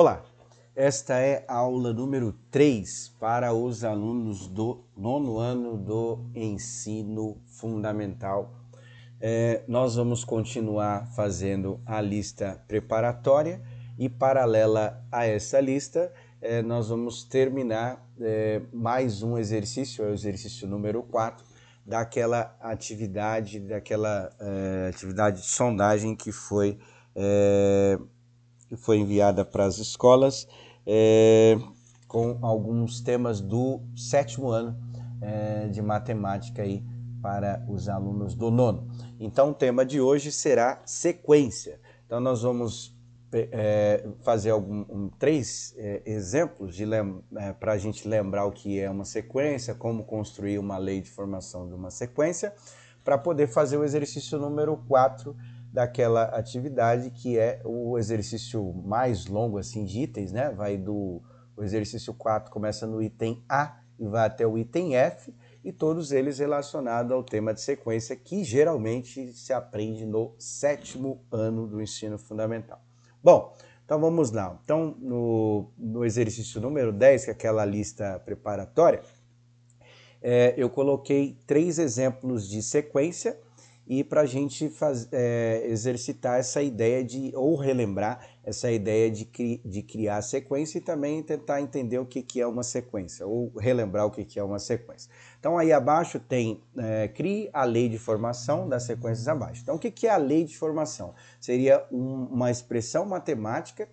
Olá, esta é a aula número 3 para os alunos do nono ano do ensino fundamental. Nós vamos continuar fazendo a lista preparatória e paralela a essa lista, nós vamos terminar mais um exercício, é o exercício número 4, daquela atividade, atividade de sondagem que foi enviada para as escolas com alguns temas do 7º ano de matemática aí para os alunos do nono. Então o tema de hoje será sequência. Então nós vamos fazer três exemplos para a gente lembrar o que é uma sequência, como construir uma lei de formação de uma sequência, para poder fazer o exercício número 4 daquela atividade, que é o exercício mais longo assim de itens, né? O exercício 4 começa no item A e vai até o item F, e todos eles relacionados ao tema de sequência, que geralmente se aprende no 7º ano do ensino fundamental. Bom, então vamos lá. Então, no exercício número 10, que é aquela lista preparatória, eu coloquei 3 exemplos de sequência, e para a gente exercitar essa ideia ou relembrar essa ideia de criar sequência, e também tentar entender o que é uma sequência, ou relembrar o que é uma sequência. Então aí abaixo tem, crie a lei de formação das sequências abaixo. Então o que é a lei de formação? Seria uma expressão matemática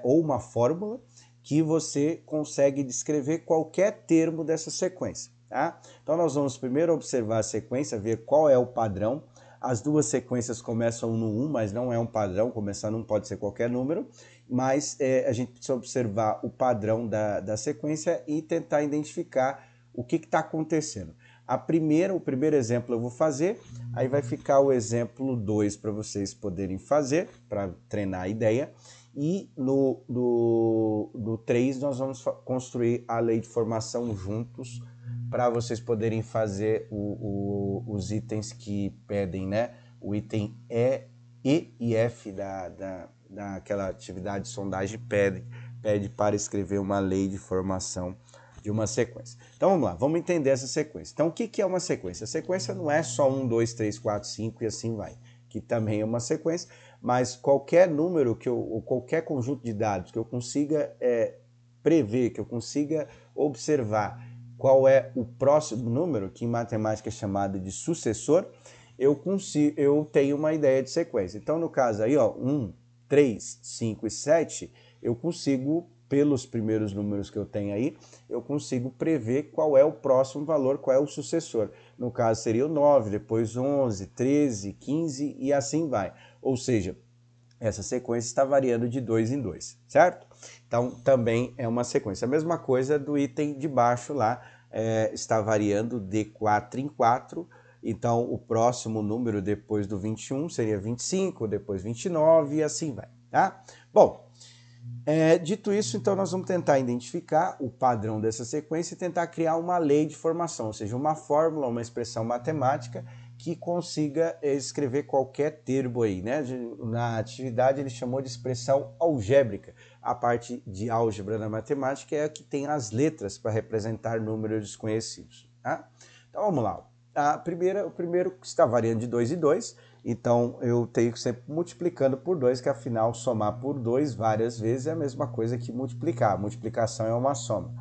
ou uma fórmula que você consegue descrever qualquer termo dessa sequência. Tá? Então nós vamos primeiro observar a sequência, ver qual é o padrão. As duas sequências começam no 1, mas não é um padrão, começar não pode ser qualquer número, mas a gente precisa observar o padrão da sequência e tentar identificar o que está acontecendo. O primeiro exemplo eu vou fazer, aí vai ficar o exemplo 2 para vocês poderem fazer, para treinar a ideia. E no 3 nós vamos construir a lei de formação juntos, para vocês poderem fazer os itens que pedem, né? O item E e F daquela atividade de sondagem pede para escrever uma lei de formação de uma sequência. Então vamos lá, vamos entender essa sequência. Então o que é uma sequência? A sequência não é só 1, 2, 3, 4, 5 e assim vai, que também é uma sequência, mas qualquer número ou qualquer conjunto de dados que eu consiga prever, que eu consiga observar qual é o próximo número, que em matemática é chamado de sucessor, eu tenho uma ideia de sequência. Então, no caso aí, 1, 3, 5 e 7, eu consigo, pelos primeiros números que eu tenho aí, eu consigo prever qual é o próximo valor, qual é o sucessor. No caso seria o 9, depois 11, 13, 15 e assim vai. Ou seja, essa sequência está variando de 2 em 2, certo? Então, também é uma sequência. A mesma coisa do item de baixo lá, está variando de 4 em 4. Então, o próximo número depois do 21 seria 25, depois 29 e assim vai, tá? Bom, dito isso, então nós vamos tentar identificar o padrão dessa sequência e tentar criar uma lei de formação, ou seja, uma fórmula, uma expressão matemática que consiga escrever qualquer termo aí, né? Na atividade ele chamou de expressão algébrica. A parte de álgebra na matemática é a que tem as letras para representar números desconhecidos, tá? Então vamos lá. O primeiro está variando de 2 em 2, então eu tenho que sempre multiplicando por 2, que afinal somar por 2 várias vezes é a mesma coisa que multiplicar. Multiplicação é uma soma.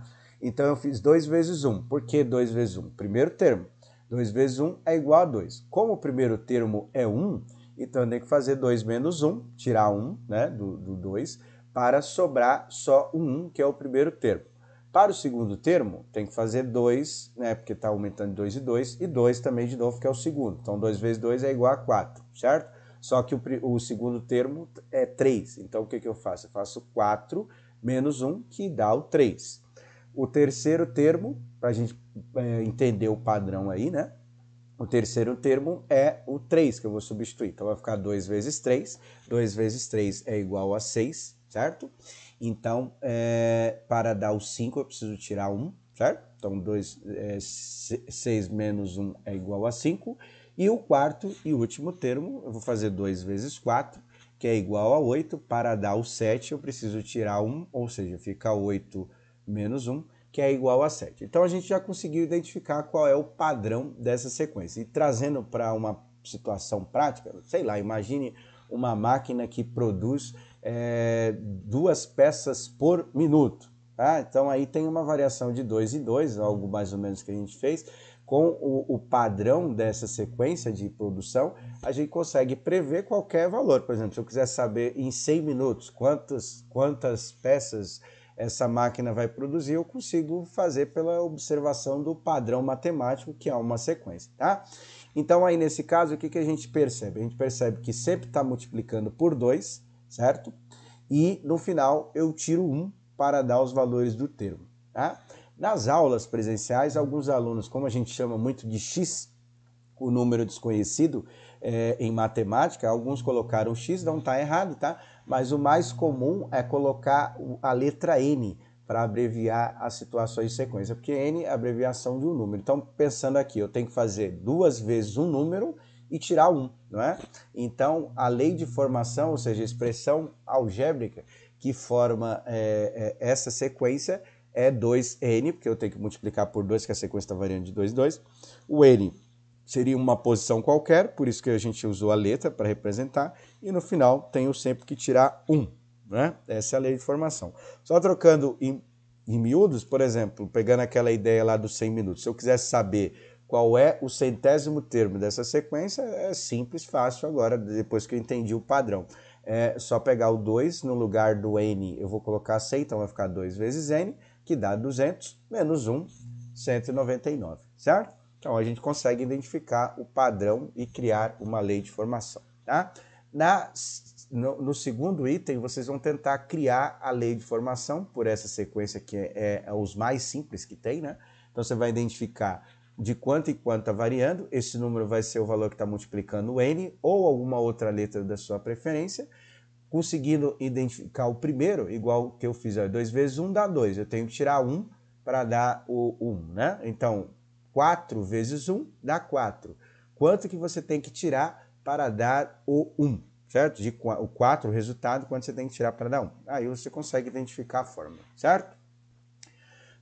Então eu fiz 2 vezes 1. Por que 2 vezes 1? Primeiro termo. 2 vezes 1 é igual a 2. Como o primeiro termo é 1, então eu tenho que fazer 2 menos 1, tirar 1, né, do 2, para sobrar só o 1, que é o primeiro termo. Para o segundo termo, tem que fazer 2, né, porque está aumentando de 2 em 2, e 2 também de novo, que é o segundo. Então 2 vezes 2 é igual a 4, certo? Só que o segundo termo é 3. Então o que eu faço? Eu faço 4 menos 1, que dá o 3. O terceiro termo, para a gente entender o padrão aí, né? O terceiro termo é o 3, que eu vou substituir. Então vai ficar 2 vezes 3. 2 vezes 3 é igual a 6, certo? Então, para dar o 5, eu preciso tirar 1, certo? Então, 6 menos 1 é igual a 5. E o quarto e último termo, eu vou fazer 2 vezes 4, que é igual a 8. Para dar o 7, eu preciso tirar 1, ou seja, fica 8 menos 1, que é igual a 7. Então, a gente já conseguiu identificar qual é o padrão dessa sequência. E trazendo para uma situação prática, sei lá, imagine uma máquina que produz 2 peças por minuto. Tá? Então, aí tem uma variação de 2 em 2, algo mais ou menos que a gente fez. Com o padrão dessa sequência de produção, a gente consegue prever qualquer valor. Por exemplo, se eu quiser saber em 100 minutos quantas peças essa máquina vai produzir, eu consigo fazer pela observação do padrão matemático, que é uma sequência. Tá? Então, aí nesse caso, o que a gente percebe? A gente percebe que sempre está multiplicando por 2, certo? E no final eu tiro 1 para dar os valores do termo. Tá? Nas aulas presenciais, alguns alunos, como a gente chama muito de X, o número desconhecido em matemática, alguns colocaram X, não está errado, tá? Mas o mais comum é colocar a letra N para abreviar as situações de sequência, porque N é a abreviação de um número. Então, pensando aqui, eu tenho que fazer 2 vezes um número e tirar 1, não é? Então, a lei de formação, ou seja, a expressão algébrica que forma essa sequência é 2n, porque eu tenho que multiplicar por 2, que a sequência está variando de 2 em 2. O n seria uma posição qualquer, por isso que a gente usou a letra para representar, e no final tenho sempre que tirar 1. Né? Essa é a lei de formação. Só trocando em miúdos, por exemplo, pegando aquela ideia lá dos 100 minutos, se eu quisesse saber qual é o 100º termo dessa sequência, é simples, fácil agora, depois que eu entendi o padrão. É só pegar o 2, no lugar do n eu vou colocar 100, então vai ficar 2 vezes n, que dá 200, menos 1, 199, certo? Então, a gente consegue identificar o padrão e criar uma lei de formação. Tá? No segundo item, vocês vão tentar criar a lei de formação por essa sequência que é os mais simples que tem, né? Então, você vai identificar de quanto em quanto está variando. Esse número vai ser o valor que está multiplicando o n ou alguma outra letra da sua preferência. Conseguindo identificar o primeiro, igual que eu fiz, 2 vezes 1 dá 2. Eu tenho que tirar 1 para dar o 1, né? Então, 4 vezes 1 dá 4. Quanto que você tem que tirar para dar o 1, certo? O 4, o resultado, quanto você tem que tirar para dar 1. Aí você consegue identificar a fórmula, certo?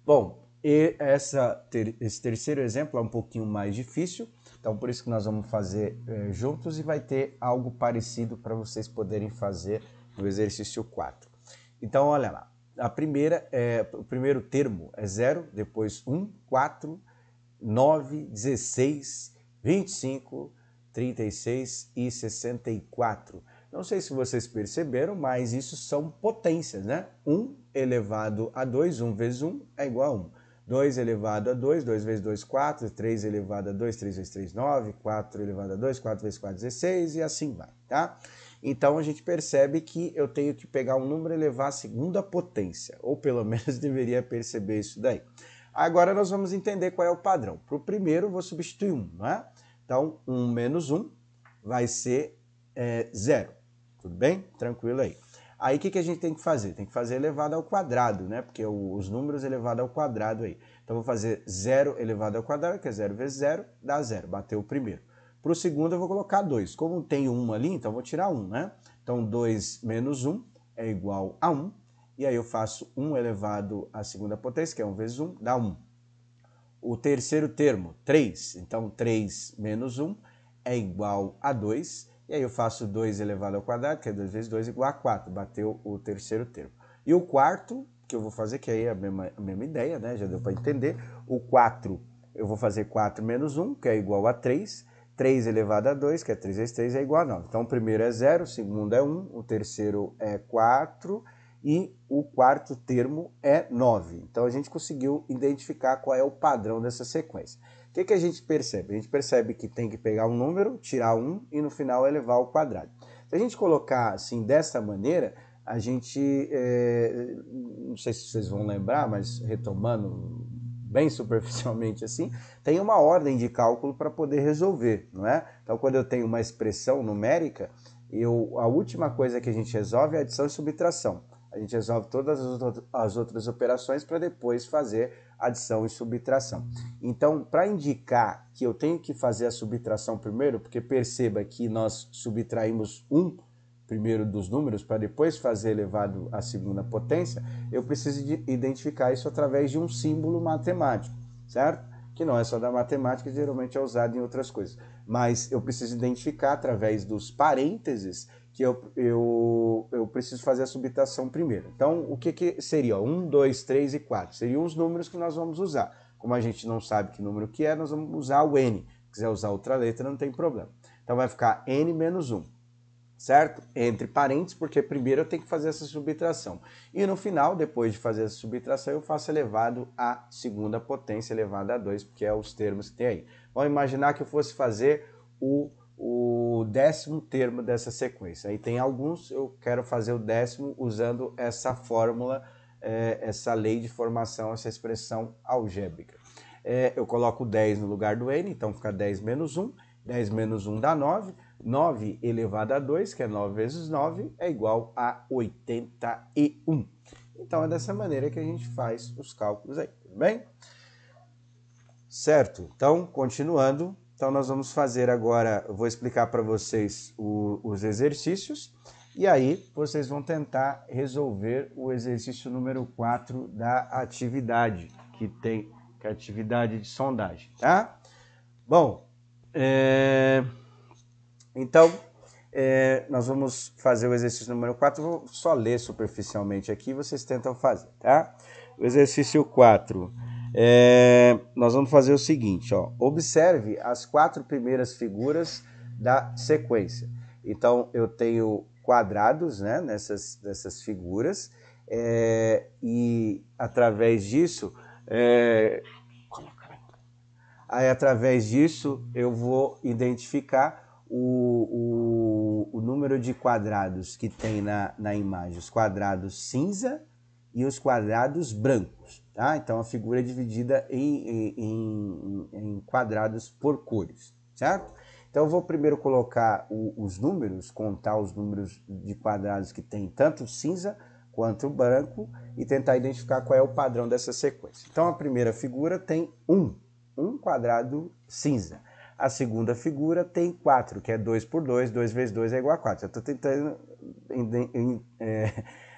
Bom, esse terceiro exemplo é um pouquinho mais difícil, então por isso que nós vamos fazer juntos e vai ter algo parecido para vocês poderem fazer no exercício 4. Então, olha lá. O primeiro termo é 0, depois 1, 4, 9, 16, 25, 36 e 64. Não sei se vocês perceberam, mas isso são potências, né? 1 elevado a 2, 1 vezes 1 é igual a 1. 2 elevado a 2, 2 vezes 2, 4, 3 elevado a 2, 3 vezes 3, 9, 4 elevado a 2, 4 vezes 4, 16 e assim vai, tá? Então a gente percebe que eu tenho que pegar um número e elevar a segunda potência, ou pelo menos deveria perceber isso daí. Agora nós vamos entender qual é o padrão. Para o primeiro, eu vou substituir 1, não é? Então, 1 menos 1 vai ser 0. Tudo bem? Tranquilo aí. Aí, o que a gente tem que fazer? Tem que fazer elevado ao quadrado, né? Porque os números elevado ao quadrado aí. Então, eu vou fazer 0 elevado ao quadrado, que é 0 vezes 0, dá 0. Bateu o primeiro. Para o segundo, eu vou colocar 2. Como tem 1 ali, então eu vou tirar 1, né? Então, 2 menos 1 é igual a 1. E aí eu faço 1 elevado à segunda potência, que é 1 vezes 1, dá 1. O terceiro termo, 3. Então, 3 menos 1 é igual a 2. E aí eu faço 2 elevado ao quadrado, que é 2 vezes 2 igual a 4. Bateu o terceiro termo. E o quarto, que eu vou fazer, que aí é a mesma ideia, né? Já deu para entender. O 4, eu vou fazer 4 menos 1, que é igual a 3. 3 elevado a 2, que é 3 vezes 3, é igual a 9. Então, o primeiro é 0, o segundo é 1, o terceiro é 4 e o quarto termo é 9. Então, a gente conseguiu identificar qual é o padrão dessa sequência. O que a gente percebe? A gente percebe que tem que pegar um número, tirar 1 e no final elevar ao quadrado. Se a gente colocar assim, dessa maneira, a gente, não sei se vocês vão lembrar, mas retomando bem superficialmente assim, tem uma ordem de cálculo para poder resolver, não é? Então, quando eu tenho uma expressão numérica, a última coisa que a gente resolve é adição e subtração. A gente resolve todas as outras operações para depois fazer adição e subtração. Então, para indicar que eu tenho que fazer a subtração primeiro, porque perceba que nós subtraímos 1 primeiro dos números para depois fazer elevado à segunda potência, eu preciso identificar isso através de um símbolo matemático, certo? Que não é só da matemática, geralmente é usado em outras coisas. Mas eu preciso identificar através dos parênteses que eu preciso fazer a subtração primeiro. Então, o que seria? 1, 2, 3 e 4. Seriam os números que nós vamos usar. Como a gente não sabe que número que é, nós vamos usar o N. Se quiser usar outra letra, não tem problema. Então, vai ficar N menos 1. Certo? Entre parênteses, porque primeiro eu tenho que fazer essa subtração. E no final, depois de fazer essa subtração, eu faço elevado à segunda potência, elevado a 2, porque é os termos que tem aí. Vamos imaginar que eu fosse fazer o 10º termo dessa sequência. Aí tem alguns, eu quero fazer o 10º usando essa fórmula, essa lei de formação, essa expressão algébrica. Eu coloco 10 no lugar do N, então fica 10 menos 1. 10 menos 1 dá 9. 9 elevado a 2, que é 9 vezes 9, é igual a 81. Então é dessa maneira que a gente faz os cálculos aí, tudo bem? Certo, então continuando, então nós vamos fazer agora, eu vou explicar para vocês os exercícios, e aí vocês vão tentar resolver o exercício número 4 da atividade, que é a atividade de sondagem, tá? Bom, então, nós vamos fazer o exercício número 4, vou só ler superficialmente aqui, vocês tentam fazer, tá? O exercício 4, nós vamos fazer o seguinte, ó, observe as 4 primeiras figuras da sequência. Então, eu tenho quadrados, né, nessas figuras, e através disso, eu vou identificar o número de quadrados que tem na imagem, os quadrados cinza e os quadrados brancos, tá? Então a figura é dividida em quadrados por cores, certo? Então eu vou primeiro colocar os números, contar os números de quadrados que tem tanto cinza quanto branco e tentar identificar qual é o padrão dessa sequência. Então a primeira figura tem um quadrado cinza. A segunda figura tem 4, que é 2 por 2, 2 vezes 2 é igual a 4. Eu estou tentando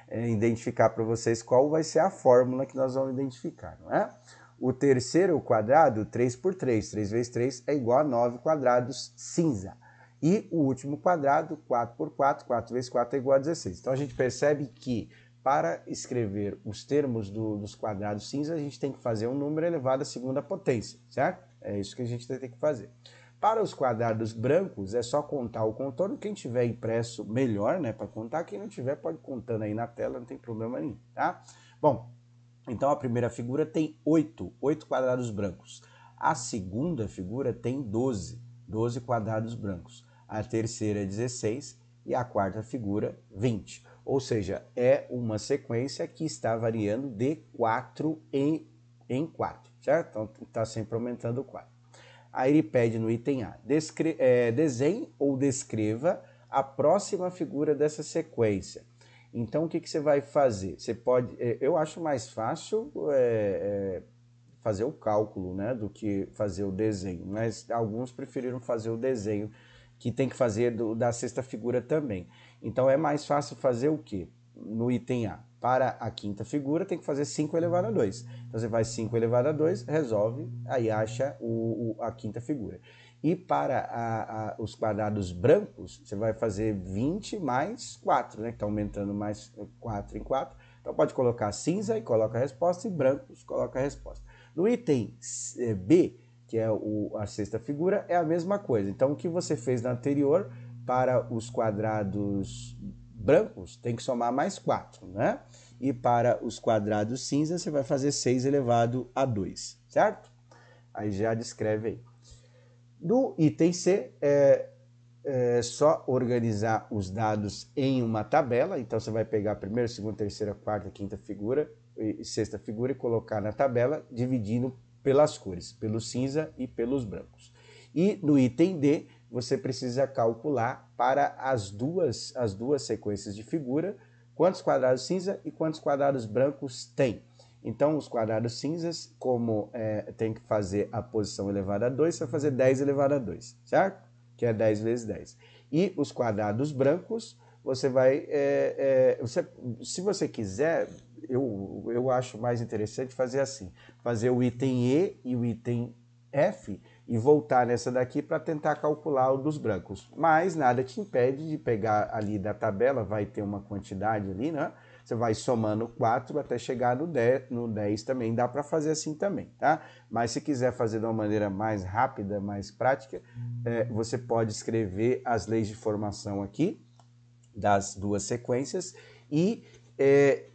identificar para vocês qual vai ser a fórmula que nós vamos identificar, não é? O terceiro quadrado, 3 por 3, 3 vezes 3 é igual a 9 quadrados cinza. E o último quadrado, 4 por 4, 4 vezes 4 é igual a 16. Então a gente percebe que para escrever os termos dos quadrados cinza, a gente tem que fazer um número elevado à segunda potência, certo? É isso que a gente tem que fazer. Para os quadrados brancos, é só contar o contorno. Quem tiver impresso, melhor, né, para contar. Quem não tiver, pode ir contando aí na tela, não tem problema nenhum, tá? Bom, então a primeira figura tem 8 quadrados brancos. A segunda figura tem 12 quadrados brancos. A terceira é 16 e a quarta figura 20. Ou seja, é uma sequência que está variando de 4 em 4, certo? Então está sempre aumentando o 4. Aí ele pede no item A, desenhe ou descreva a próxima figura dessa sequência. Então o que você vai fazer? Você pode, eu acho mais fácil fazer o cálculo, né, do que fazer o desenho, mas alguns preferiram fazer o desenho, que tem que fazer da sexta figura também. Então é mais fácil fazer o quê? No item A, para a quinta figura tem que fazer 5 elevado a 2. Então você faz 5 elevado a 2, resolve, aí acha a quinta figura. E para os quadrados brancos, você vai fazer 20 mais 4, né? Que está aumentando mais 4 em 4. Então pode colocar cinza e coloca a resposta, e brancos coloca a resposta. No item B, que é a sexta figura, é a mesma coisa. Então o que você fez na anterior, para os quadrados brancos, tem que somar mais 4, né? E para os quadrados cinza, você vai fazer 6 elevado a 2, certo? Aí já descreve aí. No item C, é só organizar os dados em uma tabela. Então você vai pegar a primeira, segunda, terceira, quarta, quinta figura e sexta figura e colocar na tabela, dividindo pelas cores, pelo cinza e pelos brancos. E no item D, você precisa calcular para as duas sequências de figura, quantos quadrados cinza e quantos quadrados brancos tem. Então, os quadrados cinzas, como tem que fazer a posição elevada a 2, você vai fazer 10 elevado a 2, certo? Que é 10 vezes 10. E os quadrados brancos, você vai, se você quiser, eu acho mais interessante fazer assim, fazer o item E e o item F e voltar nessa daqui para tentar calcular o dos brancos. Mas nada te impede de pegar ali da tabela, vai ter uma quantidade ali, né? Você vai somando 4 até chegar no 10 também, dá para fazer assim também, tá? Mas se quiser fazer de uma maneira mais rápida, mais prática, você pode escrever as leis de formação aqui, das duas sequências, e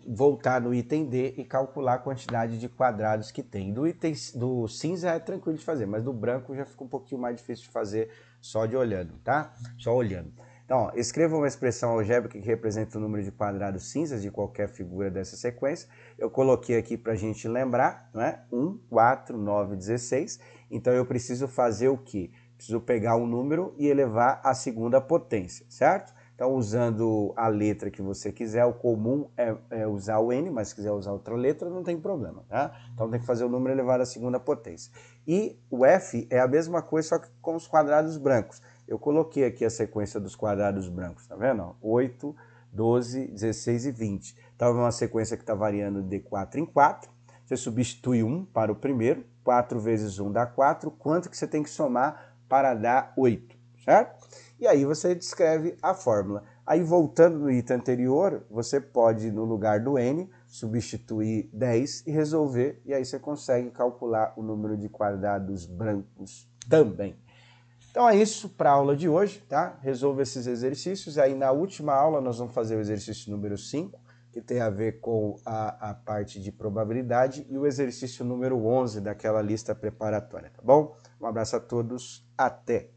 voltar no item D e calcular a quantidade de quadrados que tem. Do cinza é tranquilo de fazer, mas do branco já fica um pouquinho mais difícil de fazer só de olhando, tá? Só olhando. Então, ó, escreva uma expressão algébrica que representa o número de quadrados cinzas de qualquer figura dessa sequência. Eu coloquei aqui para a gente lembrar, não é? 1, 4, 9, 16. Então, eu preciso fazer o quê? Preciso pegar um número e elevar à segunda potência, certo? Então, usando a letra que você quiser, o comum é usar o N, mas se quiser usar outra letra, não tem problema, tá? Então, tem que fazer o número elevado à segunda potência. E o F é a mesma coisa, só que com os quadrados brancos. Eu coloquei aqui a sequência dos quadrados brancos, tá vendo? 8, 12, 16 e 20. Então, é uma sequência que está variando de 4 em 4. Você substitui 1 para o primeiro, 4 vezes 1 dá 4. Quanto que você tem que somar para dar 8, certo? E aí você descreve a fórmula. Aí voltando no item anterior, você pode, no lugar do N, substituir 10 e resolver, e aí você consegue calcular o número de quadrados brancos também. Então é isso para a aula de hoje, tá? Resolva esses exercícios. Aí na última aula nós vamos fazer o exercício número 5, que tem a ver com a parte de probabilidade, e o exercício número 11 daquela lista preparatória, tá bom? Um abraço a todos, até!